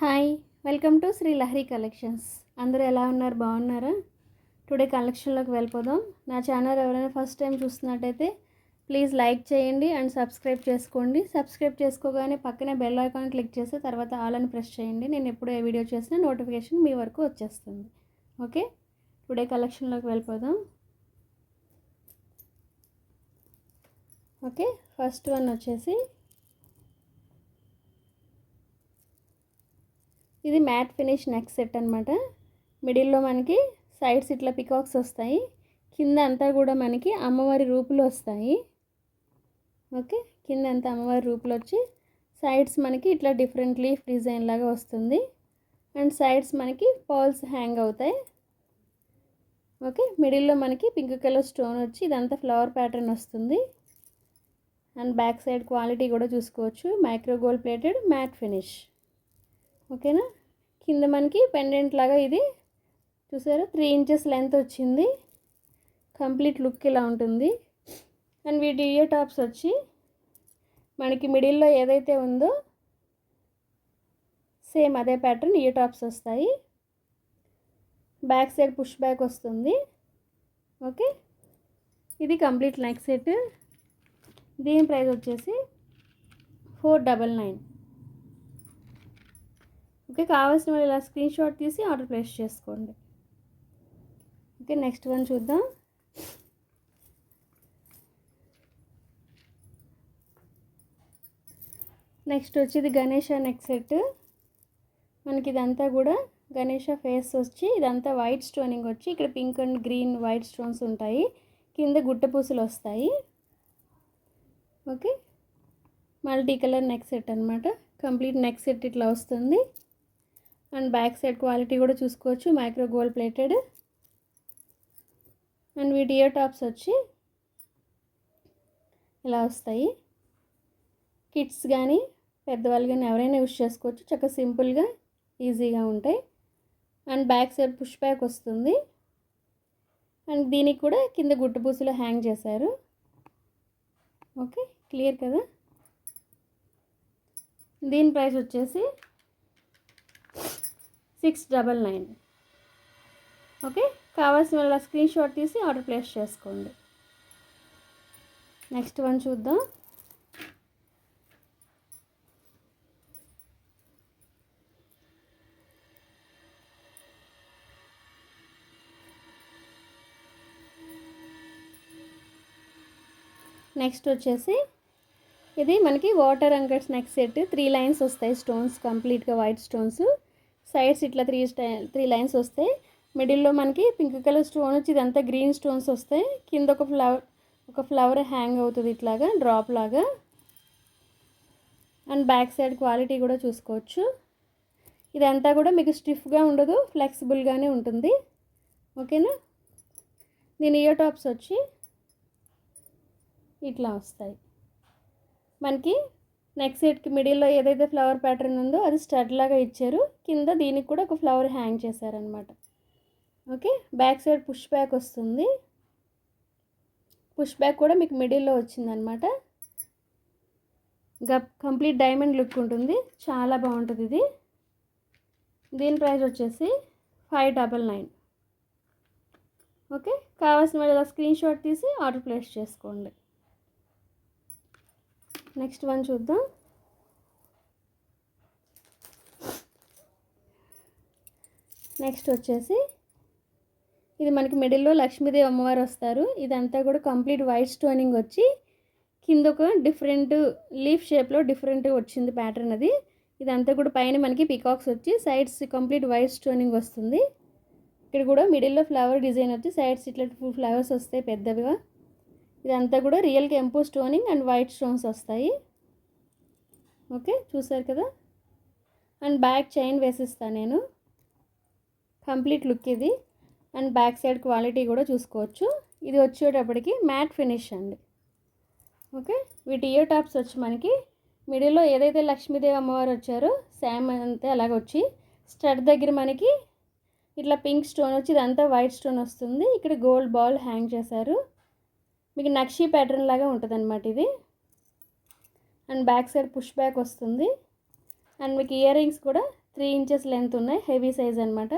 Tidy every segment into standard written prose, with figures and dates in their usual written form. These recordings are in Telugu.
Hi, welcome to Shri Lahari collections. అందరూ ఎలా ఉన్నారు? బాగున్నారా? టుడే కలెక్షన్లోకి వెళ్ళిపోదాం. నా ఛానల్ ఎవరైనా ఫస్ట్ టైం చూస్తున్నట్టయితే ప్లీజ్ లైక్ చేయండి అండ్ సబ్స్క్రైబ్ చేసుకోండి. సబ్స్క్రైబ్ చేసుకోగానే పక్కనే బెల్ ఐకాన్ క్లిక్ చేసి తర్వాత ఆల్ అని ప్రెస్ చేయండి. నేను ఎప్పుడు ఏ వీడియో చేసినా నోటిఫికేషన్ మీ వరకు వచ్చేస్తుంది. ఓకే, టుడే కలెక్షన్లోకి వెళ్ళిపోదాం. ఓకే, ఫస్ట్ వన్ వచ్చేసి ఇది మ్యాట్ ఫినిష్ నెక్ సెట్ అనమాట. మిడిల్లో మనకి సైడ్స్ ఇట్లా పికాక్స్ వస్తాయి, కింద అంతా కూడా మనకి అమ్మవారి రూపులు వస్తాయి. ఓకే, కింద అంతా అమ్మవారి రూపులు వచ్చి సైడ్స్ మనకి ఇట్లా డిఫరెంట్ లీఫ్ డిజైన్ లాగా వస్తుంది అండ్ సైడ్స్ మనకి పర్ల్స్ హ్యాంగ్ అవుతాయి. ఓకే, మిడిల్లో మనకి పింక్ కలర్ స్టోన్ వచ్చి ఇదంతా ఫ్లవర్ ప్యాటర్న్ వస్తుంది అండ్ బ్యాక్ సైడ్ క్వాలిటీ కూడా చూసుకోవచ్చు. Micro gold plated matte finish. ఓకేనా, కింద మనకి పెండెంట్ లాగా ఇది చూసారా 3 ఇంచెస్ లెంత్ వచ్చింది. కంప్లీట్ లుక్ ఇలా ఉంటుంది. అండ్ వీటి ఇయర్ టాప్స్ వచ్చి మనకి మిడిల్లో ఏదైతే ఉందో సేమ్ అదే ప్యాటర్న్ ఇయర్ టాప్స్ వస్తాయి. బ్యాక్ సైడ్ పుష్ బ్యాక్ వస్తుంది. ఓకే, ఇది కంప్లీట్ నెక్ సెట్. దీని ప్రైస్ వచ్చేసి 499. ఓకే, కావాల్సిన వాళ్ళు ఇలా స్క్రీన్ షాట్ తీసి ఆర్డర్ ప్లేస్ చేసుకోండి. ఓకే, నెక్స్ట్ వన్ చూద్దాం. నెక్స్ట్ వచ్చి ఇది గణేష నెక్ సెట్. మనకి ఇదంతా కూడా గణేష ఫేస్ వచ్చి ఇదంతా వైట్ స్టోనింగ్ వచ్చి ఇక్కడ pink and green white stones ఉంటాయి, కింద గుట్ట పూసలు వస్తాయి. Okay, multi colour neck set అనమాట. కంప్లీట్ నెక్ సెట్ ఇట్లా వస్తుంది అండ్ బ్యాక్ సైడ్ క్వాలిటీ కూడా చూసుకోవచ్చు. మైక్రో గోల్డ్ ప్లేటెడ్ అండ్ వీటి ఇయర్ టాప్స్ వచ్చి ఇలా వస్తాయి. కిడ్స్ కానీ పెద్దవాళ్ళు కానీ ఎవరైనా యూస్ చేసుకోవచ్చు. చక్కగా సింపుల్గా ఈజీగా ఉంటాయి and back side push back వస్తుంది అండ్ దీనికి కూడా కింద గుట్టు పూసలు హ్యాంగ్ చేశారు. ఓకే, క్లియర్ కదా. దీని ప్రైస్ వచ్చేసి 699. ఓకే, కావాల్సిన వాళ్ళ స్క్రీన్ షాట్ తీసి ఆర్డర్ ప్లేస్ చేసుకోండి. నెక్స్ట్ వన్ చూద్దాం. నెక్స్ట్ వచ్చేసి ఇది మనకి వాటర్ అంకట్స్ నెక్ సెట్. 3 లైన్స్ వస్తాయి స్టోన్స్, కంప్లీట్గా వైట్ స్టోన్స్. సైడ్స్ ఇట్లా 3 లైన్స్ వస్తాయి. మిడిల్లో మనకి పింక్ కలర్ స్టోన్ వచ్చి ఇదంతా గ్రీన్ స్టోన్స్ వస్తాయి. కింద ఒక ఫ్లవర్ హ్యాంగ్ అవుతుంది ఇట్లాగా డ్రాప్ లాగా అండ్ బ్యాక్ సైడ్ క్వాలిటీ కూడా చూసుకోవచ్చు. ఇదంతా కూడా మీకు స్టిఫ్గా ఉండదు, ఫ్లెక్సిబుల్గానే ఉంటుంది. ఓకేనా, దీని ఇయర్ టాప్స్ వచ్చి ఇట్లా వస్తాయి. మనకి నెక్ సెట్కి మిడిల్లో ఏదైతే ఫ్లవర్ ప్యాటర్న్ ఉందో అది స్టడ్ లాగా ఇచ్చారు, కింద దీనికి కూడా ఒక ఫ్లవర్ హ్యాంగ్ చేశారనమాట. Okay, back side push back వస్తుంది. పుష్ బ్యాక్ కూడా మీకు మిడిల్లో వచ్చిందనమాట. కంప్లీట్ డైమండ్ లుక్ ఉంటుంది, చాలా బాగుంటుంది ఇది. దీని ప్రైస్ వచ్చేసి 599. ఓకే, కావాల్సిన వాళ్ళ స్క్రీన్ షాట్ తీసి ఆర్డర్ ప్లేస్ చేసుకోండి. నెక్స్ట్ వన్ చూద్దాం. నెక్స్ట్ వచ్చేసి ఇది మనకి మిడిల్లో లక్ష్మీదేవి అమ్మవారు వస్తారు. ఇదంతా కూడా కంప్లీట్ వైట్ స్టోనింగ్ వచ్చి కింద ఒక డిఫరెంట్ లీఫ్ షేప్లో డిఫరెంట్గా వచ్చింది ప్యాటర్న్ అది. ఇదంతా కూడా పైన మనకి పికాక్స్ వచ్చి సైడ్స్ కంప్లీట్ వైట్ స్టోనింగ్ వస్తుంది. ఇక్కడ కూడా మిడిల్లో ఫ్లవర్ డిజైన్ వచ్చి సైడ్స్ ఇట్లా 2 ఫ్లవర్స్ వస్తాయి పెద్దవిగా. ఇదంతా కూడా రియల్ కెంపో స్టోనింగ్ అండ్ వైట్ స్టోన్స్ వస్తాయి. ఓకే, చూసారు కదా. అండ్ బ్యాక్ చైన్ వేసిస్తాను నేను. కంప్లీట్ లుక్ ఇది అండ్ బ్యాక్ సైడ్ క్వాలిటీ కూడా చూసుకోవచ్చు. ఇది వచ్చేటప్పటికి మ్యాట్ ఫినిష్ అండి. ఓకే, వీటి ఇయర్ టాప్స్ వచ్చి మనకి మిడిల్లో ఏదైతే లక్ష్మీదేవి అమ్మవారు వచ్చారో సేమ్ అంతే అలాగ వచ్చి స్టడ్ దగ్గర మనకి ఇట్లా పింక్ స్టోన్ వచ్చి ఇదంతా వైట్ స్టోన్ వస్తుంది. ఇక్కడ గోల్డ్ బాల్ హ్యాంగ్ చేశారు. మీకు నక్షీ ప్యాటర్న్ లాగా ఉంటుంది అనమాట ఇది. And back side push back వస్తుంది అండ్ మీకు ఇయర్ రింగ్స్ కూడా 3 ఇంచెస్ లెంత్ ఉన్నాయి, హెవీ సైజ్ అనమాట.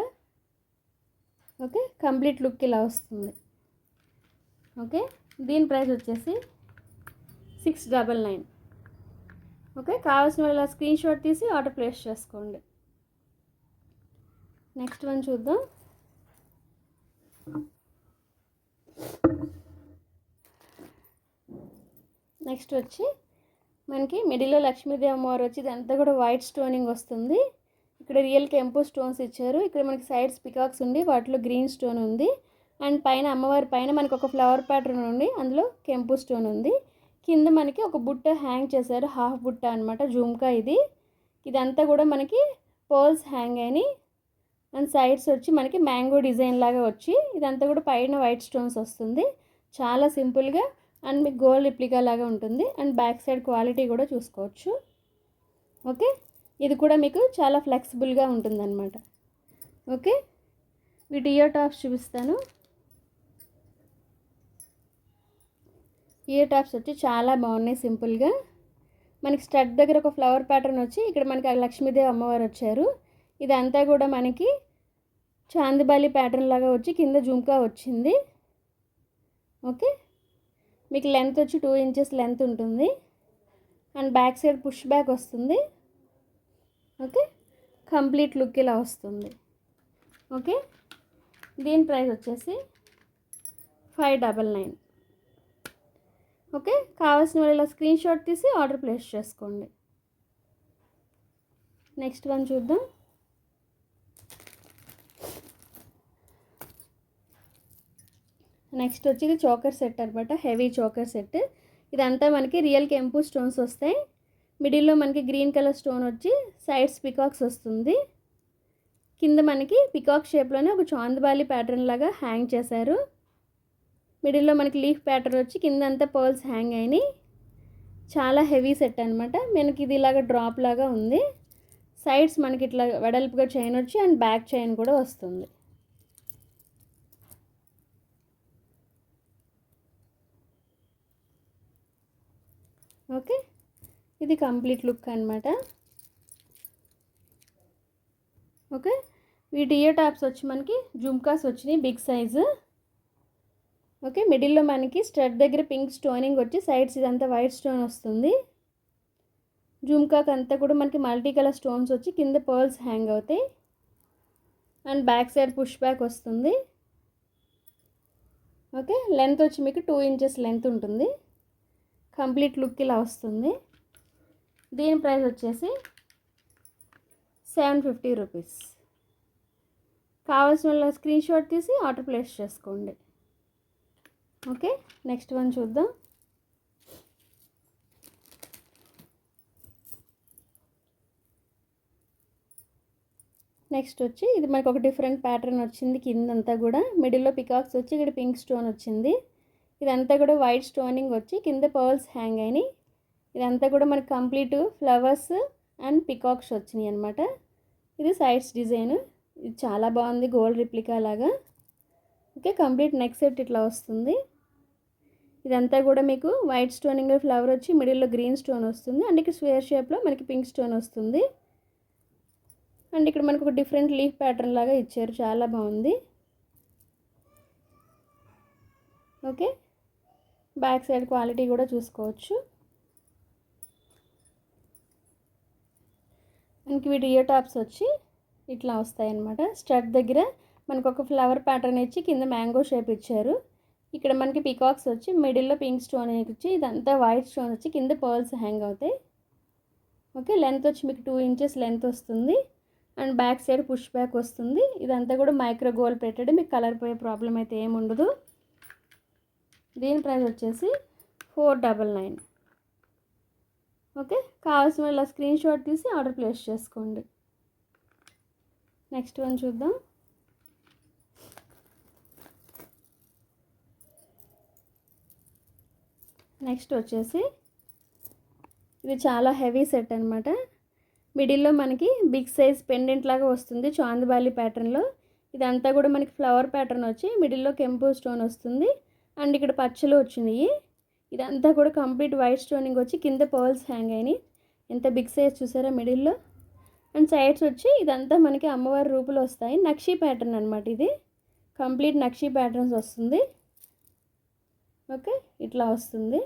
ఓకే, కంప్లీట్ లుక్ ఇలా వస్తుంది. ఓకే, దీని ప్రైస్ వచ్చేసి 699. ఓకే, కావాల్సిన వాళ్ళ స్క్రీన్ షాట్ తీసి ఆర్డర్ ప్లేస్ చేసుకోండి. నెక్స్ట్ వన్ చూద్దాం. నెక్స్ట్ వచ్చి మనకి మిడిల్లో లక్ష్మీదేవి అమ్మవారు వచ్చి ఇదంతా కూడా వైట్ స్టోనింగ్ వస్తుంది. ఇక్కడ రియల్ కెంపు స్టోన్స్ ఇచ్చారు. ఇక్కడ మనకి సైడ్స్ పికాక్స్ ఉంది, వాటిలో గ్రీన్ స్టోన్ ఉంది. అండ్ పైన అమ్మవారి పైన మనకి ఒక ఫ్లవర్ ప్యాటర్న్ ఉంది, అందులో కెంపు స్టోన్ ఉంది. కింద మనకి ఒక బుట్ట హ్యాంగ్ చేశారు, హాఫ్ బుట్ట అనమాట, జుమ్కా ఇది. ఇదంతా కూడా మనకి పర్ల్స్ హ్యాంగ్ అయినాయి. అండ్ సైడ్స్ వచ్చి మనకి మ్యాంగో డిజైన్ లాగా వచ్చి ఇదంతా కూడా పైన వైట్ స్టోన్స్ వస్తుంది. చాలా సింపుల్గా అండ్ మీకు గోల్డ్ రిప్లికా లాగా ఉంటుంది. అండ్ బ్యాక్ సైడ్ క్వాలిటీ కూడా చూసుకోవచ్చు. ఓకే, ఇది కూడా మీకు చాలా ఫ్లెక్సిబుల్గా ఉంటుందన్నమాట. ఓకే, వీటి ఇయర్ టాప్స్ చూపిస్తాను. ఇయర్ టాప్స్ వచ్చి చాలా బాగున్నాయి. సింపుల్గా మనకి స్టడ్ దగ్గర ఒక ఫ్లవర్ ప్యాటర్న్ వచ్చి ఇక్కడ మనకి లక్ష్మీదేవి అమ్మవారు వచ్చారు. ఇదంతా కూడా మనకి చాందిబాలి ప్యాటర్న్ లాగా వచ్చి కింద జుమ్కా వచ్చింది. ఓకే, మీకు లెంత్ వచ్చి 2 ఇంచెస్ లెంత్ ఉంటుంది. And back side push back వస్తుంది. ఓకే, కంప్లీట్ లుక్ ఇలా వస్తుంది. ఓకే, దీని ప్రైస్ వచ్చేసి 599. ఓకే, కావాల్సిన వాళ్ళు ఇలా స్క్రీన్ షాట్ తీసి ఆర్డర్ ప్లేస్ చేసుకోండి. నెక్స్ట్ వన్ చూద్దాం. నెక్స్ట్ వచ్చి ఇది చోకర్ సెట్ అనమాట, హెవీ చోకర్ సెట్. ఇదంతా మనకి రియల్ కెంపు స్టోన్స్ వస్తాయి. మిడిల్లో మనకి గ్రీన్ కలర్ స్టోన్ వచ్చి సైడ్స్ పికాక్స్ వస్తుంది. కింద మనకి పికాక్ షేప్లోనే ఒక చాందిబాలి ప్యాటర్న్ లాగా హ్యాంగ్ చేశారు. మిడిల్లో మనకి లీఫ్ ప్యాటర్న్ వచ్చి కింద అంతా పర్ల్స్ హ్యాంగ్ అయినాయి. చాలా హెవీ సెట్ అనమాట. మనకి ఇది ఇలాగ డ్రాప్ లాగా ఉంది. సైడ్స్ మనకి ఇట్లా వెడల్పుగా చైన్ వచ్చి అండ్ బ్యాక్ చైన్ కూడా వస్తుంది. ఓకే, ఇది కంప్లీట్ లుక్ అనమాట. ఓకే, వీటి ఇయర్ టాప్స్ వచ్చి మనకి జుమ్కాస్ వచ్చినాయి బిగ్ సైజు. ఓకే, మిడిల్లో మనకి స్టడ్ దగ్గర పింక్ స్టోనింగ్ వచ్చి సైడ్స్ ఇదంతా వైట్ స్టోన్ వస్తుంది. జుమ్కాకి అంతా కూడా మనకి మల్టీ కలర్ స్టోన్స్ వచ్చి కింద పర్ల్స్ హ్యాంగ్ అవుతాయి. And back side push back వస్తుంది. ఓకే, లెంత్ వచ్చి మీకు 2 ఇంచెస్ లెంత్ ఉంటుంది. కంప్లీట్ లుక్ ఇలా వస్తుంది. దీని ప్రైస్ వచ్చేసి 750 రూపీస్. కావాల్సిన వాళ్ళ స్క్రీన్ షాట్ తీసి ఆర్డర్ ప్లేస్ చేసుకోండి. ఓకే, నెక్స్ట్ వన్ చూద్దాం. నెక్స్ట్ వచ్చి ఇది మనకు ఒక డిఫరెంట్ ప్యాటర్న్ వచ్చింది. కిందంతా కూడా మిడిల్లో పికాక్స్ వచ్చి ఇక్కడ పింక్ స్టోన్ వచ్చింది. ఇదంతా కూడా వైట్ స్టోనింగ్ వచ్చి కింద పర్ల్స్ హ్యాంగ్ అయినాయి. ఇదంతా కూడా మనకి కంప్లీట్ ఫ్లవర్స్ అండ్ పికాక్స్ వచ్చినాయి అనమాట. ఇది సైడ్స్ డిజైన్. ఇది చాలా బాగుంది, గోల్డ్ రిప్లికా లాగా. ఓకే, కంప్లీట్ నెక్ సెట్ ఇట్లా వస్తుంది. ఇదంతా కూడా మీకు వైట్ స్టోనింగ్ ఫ్లవర్ వచ్చి మిడిల్లో గ్రీన్ స్టోన్ వస్తుంది. అండ్ ఇక్కడ స్క్వేర్ షేప్లో మనకి పింక్ స్టోన్ వస్తుంది. అండ్ ఇక్కడ మనకు ఒక డిఫరెంట్ లీఫ్ ప్యాటర్న్ లాగా ఇచ్చారు, చాలా బాగుంది. ఓకే, బ్యాక్ సైడ్ క్వాలిటీ కూడా చూసుకోవచ్చు. మనకి వీటి ఇయర్ టాప్స్ వచ్చి ఇట్లా వస్తాయి అన్నమాట. స్టడ్ దగ్గర మనకు ఒక ఫ్లవర్ ప్యాటర్న్ ఇచ్చి కింద మ్యాంగో షేప్ ఇచ్చారు. ఇక్కడ మనకి పికాక్స్ వచ్చి మిడిల్లో పింక్ స్టోన్ ఇచ్చి ఇదంతా వైట్ స్టోన్ వచ్చి కింద పర్ల్స్ హ్యాంగ్ అవుతాయి. ఓకే, లెంత్ వచ్చి మీకు 2 ఇంచెస్ లెంత్ వస్తుంది. And back side push back వస్తుంది. ఇదంతా కూడా మైక్రో గోల్డ్ పెట్టాడు, మీకు కలర్ పోయే ప్రాబ్లం అయితే ఏమి ఉండదు. దీని ప్రైస్ వచ్చేసి 499. ఓకే, కావాల్సిన వాళ్ళ స్క్రీన్ షాట్ తీసి ఆర్డర్ ప్లేస్ చేసుకోండి. నెక్స్ట్ వన్ చూద్దాం. నెక్స్ట్ వచ్చేసి ఇది చాలా హెవీ సెట్ అనమాట. మిడిల్లో మనకి బిగ్ సైజ్ పెండెంట్ లాగా వస్తుంది చాందిబాలి ప్యాటర్న్లో. ఇదంతా కూడా మనకి ఫ్లవర్ ప్యాటర్న్ వచ్చి మిడిల్లో కెంపు స్టోన్ వస్తుంది. అండ్ ఇక్కడ పచ్చలు వచ్చినాయి. ఇదంతా కూడా కంప్లీట్ వైట్ స్టోనింగ్ వచ్చి కింద పర్ల్స్ హ్యాంగ్ అయినాయి. ఎంత బిగ్ సైజ్ చూసారా మిడిల్లో. అండ్ సైడ్స్ వచ్చి ఇదంతా మనకి అమ్మవారి రూపులు వస్తాయి. నక్షీ ప్యాటర్న్ అనమాట ఇది. కంప్లీట్ నక్షీ ప్యాటర్న్స్ వస్తుంది. ఓకే, ఇట్లా వస్తుంది.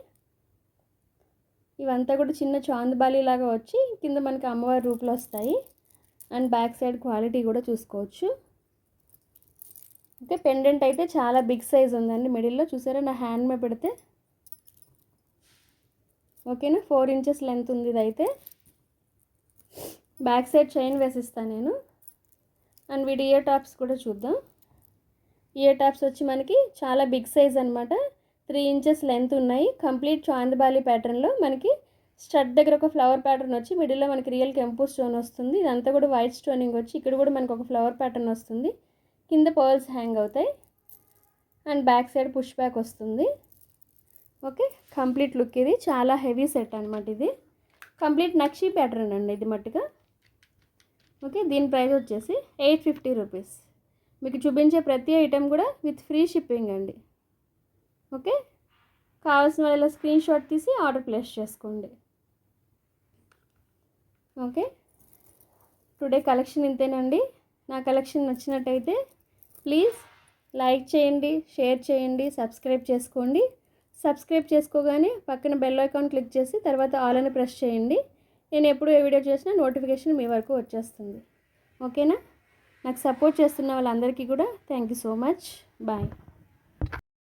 ఇవంతా కూడా చిన్న చాందబాలి లాగా వచ్చి కింద మనకి అమ్మవారి రూపులు వస్తాయి. అండ్ బ్యాక్ సైడ్ క్వాలిటీ కూడా చూసుకోవచ్చు. ఓకే, పెండెంట్ అయితే చాలా బిగ్ సైజ్ ఉందండి మిడిల్లో. చూసారా నా హ్యాండ్ మీద పెడితే. ఓకేనా, 4 ఇంచెస్ లెంత్ ఉంది ఇదైతే. బ్యాక్ సైడ్ చైన్ వేసిస్తాను నేను. అండ్ వీడి ఇయర్ టాప్స్ కూడా చూద్దాం. ఇయర్ టాప్స్ వచ్చి మనకి చాలా బిగ్ సైజ్ అనమాట. 3 ఇంచెస్ లెంత్ ఉన్నాయి. కంప్లీట్ చాందబాలి ప్యాటర్న్లో మనకి స్టడ్ దగ్గర ఒక ఫ్లవర్ ప్యాటర్న్ వచ్చి మిడిల్లో మనకి రియల్ కెంపు స్టోన్ వస్తుంది. ఇదంతా కూడా వైట్ స్టోనింగ్ వచ్చి ఇక్కడ కూడా మనకు ఒక ఫ్లవర్ ప్యాటర్న్ వస్తుంది. కింద పర్ల్స్ హ్యాంగ్ అవుతాయి. And back side push back వస్తుంది. ఓకే, కంప్లీట్ లుక్ ఇది. చాలా హెవీ సెట్ అనమాట ఇది. కంప్లీట్ నక్షీ ప్యాటర్న్ అండి ఇది మట్టుగా. ఓకే, దీని ప్రైస్ వచ్చేసి 850 రూపీస్. మీకు చూపించే ప్రతి ఐటెం కూడా విత్ ఫ్రీ షిప్పింగ్ అండి. ఓకే, కావాల్సిన వాళ్ళ స్క్రీన్ షాట్ తీసి ఆర్డర్ ప్లేస్ చేసుకోండి. ఓకే, టుడే కలెక్షన్ ఇంతేనండి. నా కలెక్షన్ నచ్చినట్టయితే ప్లీజ్ లైక్ చేయండి, షేర్ చేయండి, సబ్స్క్రైబ్ చేసుకోండి. సబ్స్క్రైబ్ చేసుకోగానే పక్కన బెల్ ఐకాన్ క్లిక్ చేసి తర్వాత ఆల్ అని ప్రెస్ చేయండి. నేను ఎప్పుడు ఏ వీడియో చేసినా నోటిఫికేషన్ మీ వరకు వచ్చేస్తుంది. ఓకేనా, నాకు సపోర్ట్ చేస్తున్న వాళ్ళందరికీ కూడా thank you so much. Bye.